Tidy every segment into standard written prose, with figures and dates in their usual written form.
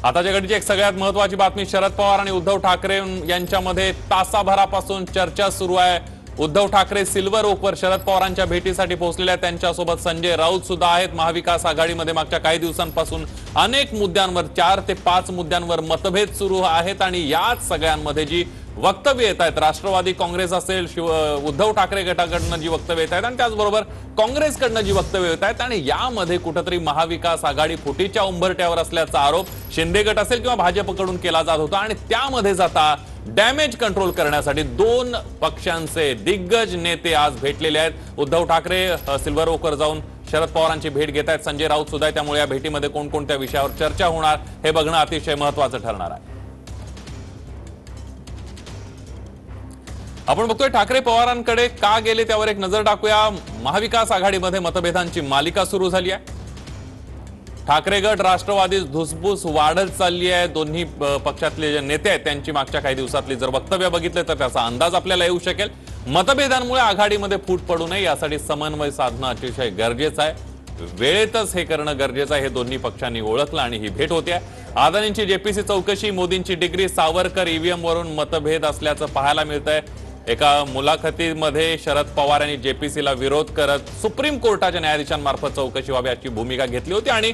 आताच्या घडीची एक सगळ्यात महत्त्वाची बातमी, शरद पवार आणि उद्धव ठाकरे यांच्यामध्ये तासाभरापासून चर्चा सुरू आहे। उद्धव ठाकरे सिल्वर ओकवर शरद पवारांच्या भेटीसाठी पोहोचलेले आहेत। त्यांच्यासोबत संजय राऊत सुद्धा आहेत। महाविकास आघाडीमध्ये मागच्या काही दिवसांपासून अनेक मुद्द्यांवर 4 ते 5 मुद्द्यांवर मतभेद सुरू आहेत आणि याच सगळ्यांमध्ये जी वक्तव्य येत आहेत, राष्ट्रवादी काँग्रेस असेल, उद्धव ठाकरे गटाकडनं जी वक्तव्य येत आहेत आणि त्याचबरोबर काँग्रेसकडनं जी वक्तव्य येत आहेत आणि यामध्ये कुठेतरी महाविकास आघाडी फुटीच्या उंबरठ्यावर असल्याचा आरोप शिंदे गट असेल किंवा भाजपकडून केला जात होता आणि त्यामध्ये जाता डॅमेज कंट्रोल करण्यासाठी 2 पक्षांचे दिग्गज नेते आज भेटलेले आहेत। उद्धव ठाकरे सिल्वर ओकवर जाऊन शरद पवारांची भेट घेत आहेत, संजय राऊत सुद्धा, त्यामुळे या भेटीमध्ये कोणकोणत्या विषयावर चर्चा होणार हे बघणं अतिशय महत्त्वाचं ठरणार आहे। आपण बघतोय ठाकरे पवारांकडे का गेले त्यावर एक नजर टाकूया। महाविकास आघाडीमध्ये मतभेदांची मालिका सुरू झाली आहे। ठाकरे गट राष्ट्रवादी धुसफूस वाढत चालली आहे। दोन्ही पक्षातले जे नेते आहेत त्यांची मागच्या काही दिवसातली जर वक्तव्य बघितले तर त्याचा अंदाज आपल्याला येऊ शकेल। मतभेदांमुळे आघाडीमध्ये फूट पडू नये यासाठी समन्वय साधणं अतिशय गरजेचं आहे। वेळेतच हे करणं गरजेचं आहे हे दोन्ही पक्षांनी ओळखलं आणि ही भेट होते। अदानींची जेपीसी चौकशी, मोदींची डिग्री, सावरकर ईव्हीएम वरून मतभेद असल्याचं पाहायला मिळतंय। एका मुलाखतीमध्ये शरद पवार यांनी जेपीसीला विरोध करत सुप्रीम कोर्टाच्या न्यायाधीशांमार्फत चौकशी व्हावी अशी भूमिका घेतली होती आणि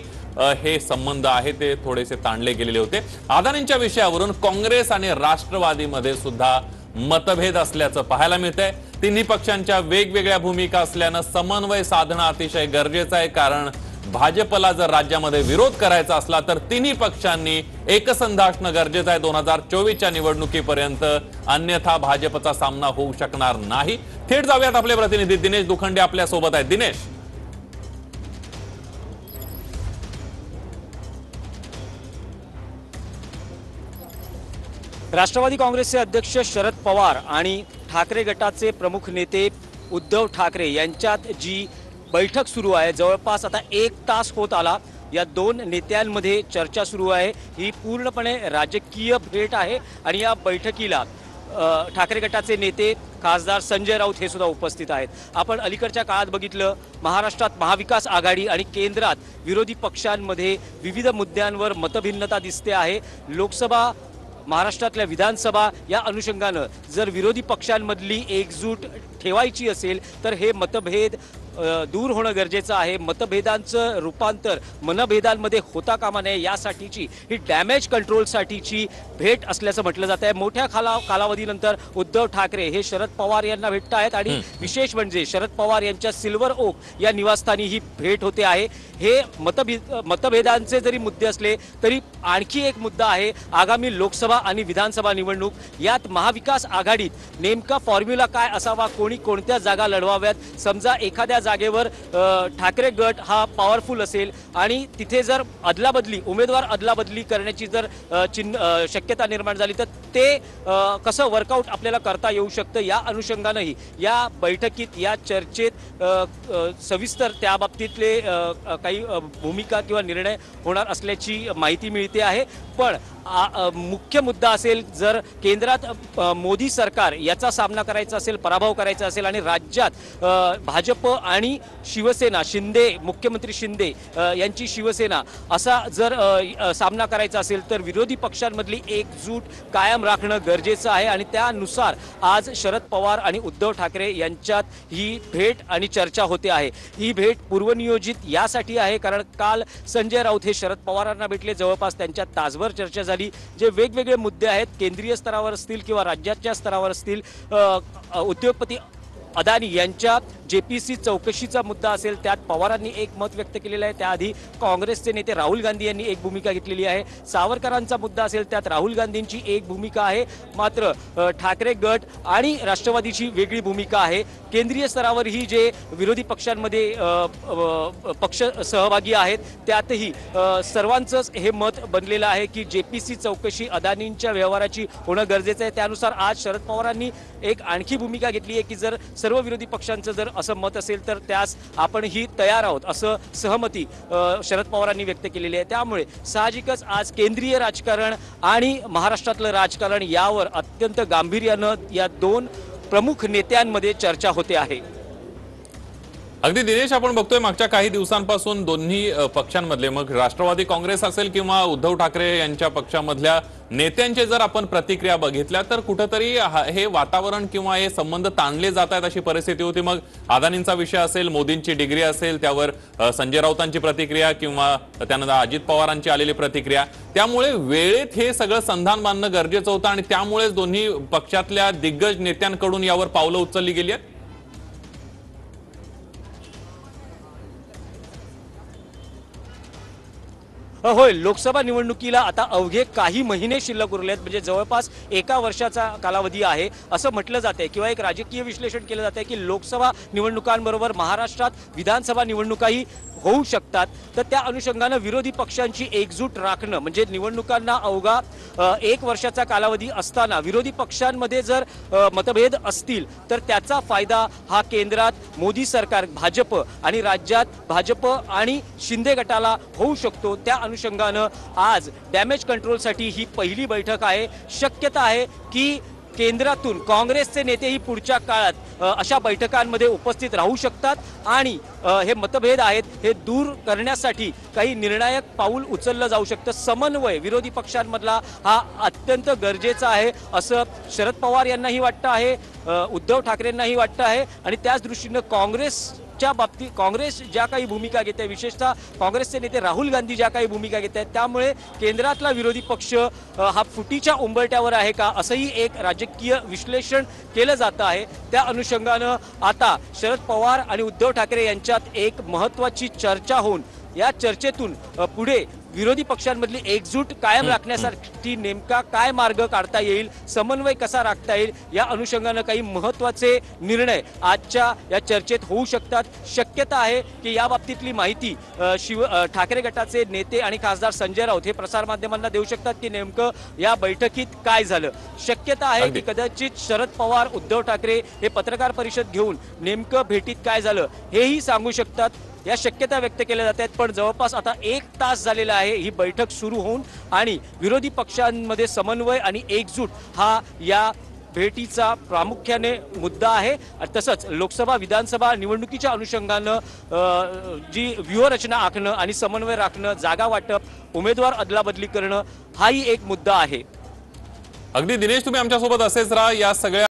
हे संबंध आहे ते थोडेसे ताणले गेलेले होते। अदानींच्या विषयावरून काँग्रेस आणि राष्ट्रवादीमध्ये सुद्धा मतभेद असल्याचं पाहायला मिळतंय। तिन्ही पक्षांच्या वेगवेगळ्या भूमिका असल्यानं समन्वय साधणं अतिशय गरजेचं आहे, कारण भाजपला जर राज्यामध्ये विरोध करायचा असला तर तिन्ही पक्षांनी एकसंध असणं गरजेचं आहे 2024च्या निवडणुकीपर्यंत, अन्यथा भाजपचा सामना होऊ शकणार नाही। थेट जाऊयात आपले प्रतिनिधी दिनेश दुखंडे आपल्या सोबत आहेत। दिनेश, राष्ट्रवादी काँग्रेसचे अध्यक्ष शरद पवार आणि ठाकरे गटाचे प्रमुख नेते उद्धव ठाकरे यांच्यात जी बैठक सुरू आहे, जवळपास आता 1 तास होत आला। या 2 नेत्यांमध्ये चर्चा सुरू आहे। ही पूर्णपणे राजकीय भेट आहे आणि या बैठकीला ठाकरे गटाचे नेते खासदार संजय राऊत हे सुद्धा उपस्थित आहेत। आपण अलीकडच्या काळात बघितलं, महाराष्ट्रात महाविकास आघाडी आणि केंद्रात विरोधी पक्षांमध्ये विविध मुद्द्यांवर मतभिन्नता दिसते आहे। लोकसभा, महाराष्ट्रातल्या विधानसभा या अनुषंगानं जर विरोधी पक्षांमधली एकजूट ठेवायची असेल तर हे मतभेद दूर होणं गरजेचं आहे। मतभेदांचं रूपांतर मनभेदांमध्ये होता कामा नये यासाठीची ही डॅमेज कंट्रोलसाठीची भेट असल्याचं म्हटलं जात आहे। मोठ्या कालावधीनंतर उद्धव ठाकरे हे शरद पवार यांना भेटत आहेत आणि विशेष म्हणजे शरद पवार यांच्या सिल्वर ओक या निवासस्थानी ही भेट होते आहे। हे मतभेदांचे जरी मुद्दे असले तरी आणखी एक मुद्दा आहे, आगामी लोकसभा आणि विधानसभा निवडणूक। यात महाविकास आघाडीत नेमका फॉर्म्युला काय असावा, कोणी कोणत्या जागा लढवाव्यात। समजा एखाद्या जागेवर ठाकरे गट हा पॉवरफुल असेल आणि तिथे जर उमेदवार अदलाबदली करण्याची जर शक्यता निर्माण झाली तर ते कसं वर्कआउट आपल्याला करता येऊ शकतं, या अनुषंगानंही या बैठकीत, या चर्चेत सविस्तर त्या बाबतीतले काही भूमिका किंवा निर्णय होणार असल्याची माहिती मिळते आहे। पण मुख्य मुद्दा असेल, जर केंद्रात मोदी सरकार याचा सामना करायचा असेल, पराभव करायचा असेल आणि राज्यात भाजप आणि शिवसेना, मुख्यमंत्री शिंदे यांची शिवसेना असा जर सामना करायचा असेल तर विरोधी पक्षांमधली एकजूट कायम राखणं गरजेचं आहे आणि त्यानुसार आज शरद पवार आणि उद्धव ठाकरे यांच्यात ही भेट आणि चर्चा होते आहे। ही भेट पूर्वनियोजित यासाठी आहे कारण काल संजय राऊत हे शरद पवारांना भेटले, जवळपास त्यांच्यात तासभर चर्चा झाली। जे वेगवेगळे मुद्दे आहेत, केंद्रीय स्तरावर असतील किंवा राज्याच्या स्तरावर असतील, उद्योगपती अदानी यांच्या जेपीसी चौकशीचा मुद्दा असेल, त्यात पवारांनी एक मत व्यक्त केलेलं आहे। त्याआधी काँग्रेसचे नेते राहुल गांधी यांनी एक भूमिका घेतलेली आहे। सावरकरांचा मुद्दा असेल, त्यात राहुल गांधींची एक भूमिका आहे, मात्र ठाकरे गट आणि राष्ट्रवादीची वेगळी भूमिका आहे। केंद्रीय स्तरावरही जे विरोधी पक्षांमध्ये पक्ष सहभागी आहेत त्यातही सर्वांचंच हे मत बनलेलं आहे की जेपीसी चौकशी अदानींच्या व्यवहाराची होणं गरजेचं आहे। त्यानुसार आज शरद पवारांनी एक आणखी भूमिका घेतली आहे की जर सर्व विरोधी पक्षांचं जर असं मत असेल तर त्यास आपणही तयार आहोत असं सहमती शरद पवारांनी व्यक्त केलेली आहे। त्यामुळे साहजिकच आज केंद्रीय राजकारण आणि महाराष्ट्रातलं राजकारण यावर अत्यंत गांभीर्यानं या 2 प्रमुख नेत्यांमध्ये चर्चा होते आहे। अगदी दिनेश, आपण बघतोय मागच्या काही दिवसांपासून दोन्ही पक्षांमधले, मग राष्ट्रवादी काँग्रेस असेल किंवा उद्धव ठाकरे यांच्या पक्षामधल्या नेत्यांचे जर आपण प्रतिक्रिया बघितल्या तर कुठेतरी हे वातावरण किंवा हे संबंध ताणले जात आहेत अशी परिस्थिती होती। मग अदानींचा विषय असेल, मोदींची डिग्री असेल, त्यावर संजय राऊतांची प्रतिक्रिया किंवा त्यानंतर अजित पवारांची आलेली प्रतिक्रिया, त्यामुळे वेळेत हे सगळं संधान बांधणं गरजेचं होतं आणि त्यामुळेच दोन्ही पक्षातल्या दिग्गज नेत्यांकडून यावर पावलं उचलली गेली आहेत। होय, लोकसभा निवडणुकीला आता अवघे काही महिने शिल्लक उरलेत, म्हणजे जवळपास एका वर्षाचा कालावधी आहे असं म्हटलं जाते किंवा एक राजकीय विश्लेषण केलं जाते की लोकसभा निवडणुकांबरोबर महाराष्ट्रात विधानसभा निवडणुकाही होऊ शकतात। तर त्या अनुषंगानं विरोधी पक्षांची एकजूट राखणं, म्हणजे निवडणुकांना अवघा एक वर्षाचा कालावधी असताना विरोधी पक्षांमध्ये जर मतभेद असतील तर त्याचा फायदा हा केंद्रात मोदी सरकार भाजप आणि राज्यात भाजप आणि शिंदे गटाला होऊ शकतो। त्या अनुषंगानं आज डॅमेज कंट्रोलसाठी ही पहिली बैठक आहे। शक्यता आहे की केंद्रातून काँग्रेसचे नेतेही पुढच्या काळात अशा बैठकांमध्ये उपस्थित राहू शकतात आणि हे मतभेद आहेत हे दूर करण्यासाठी काही निर्णायक पाऊल उचललं जाऊ शकतं। समन्वय विरोधी पक्षांमधला हा अत्यंत गरजेचा आहे असं शरद पवार यांनाही वाटतं आहे, उद्धव ठाकरेंनाही वाटतं आहे आणि त्याच दृष्टीनं काँग्रेसच्या बाबतीत काँग्रेस ज्या काही भूमिका घेते, विशेषतः काँग्रेसचे नेते राहुल गांधी ज्या काही भूमिका घेत आहेत, त्यामुळे केंद्रातला विरोधी पक्ष हा फुटीच्या उंबरठ्यावर आहे का असंही एक राजकीय विश्लेषण केलं जातं आहे। त्या अनुषंगानं आता शरद पवार आणि उद्धव ठाकरे यांच्यात एक महत्त्वाची चर्चा होऊन या चर्चेतून पुढे विरोधी पक्षांमधली एकजूट कायम राखण्यासाठी नेमका काय मार्ग काढता येईल, समन्वय कसा राखता येईल, या अनुषंगानं काही महत्त्वाचे निर्णय आजच्या या चर्चेत होऊ शकतात। शक्यता आहे की या बाबतीतली माहिती ठाकरे गटाचे नेते आणि खासदार संजय राऊत हे प्रसारमाध्यमांना देऊ शकतात की नेमकं या बैठकीत काय झालं। शक्यता आहे की कदाचित शरद पवार उद्धव ठाकरे हे पत्रकार परिषद घेऊन नेमकं भेटीत काय झालं हेही सांगू शकतात, या शक्यता व्यक्त केल्या जात आहेत। पण जवळपास आता एक तास झालेला आहे ही बैठक सुरू होऊन आणि विरोधी पक्षांमध्ये समन्वय आणि एकजूट हा या भेटीचा प्रामुख्याने मुद्दा आहे। तसंच लोकसभा विधानसभा निवडणुकीच्या अनुषंगानं जी व्यूहरचना आखणं आणि समन्वय राखणं, जागा वाटप, उमेदवार अदलाबदली करणं हाही एक मुद्दा आहे। अगदी दिनेश, तुम्ही आमच्यासोबत असेच राहा। या सगळ्या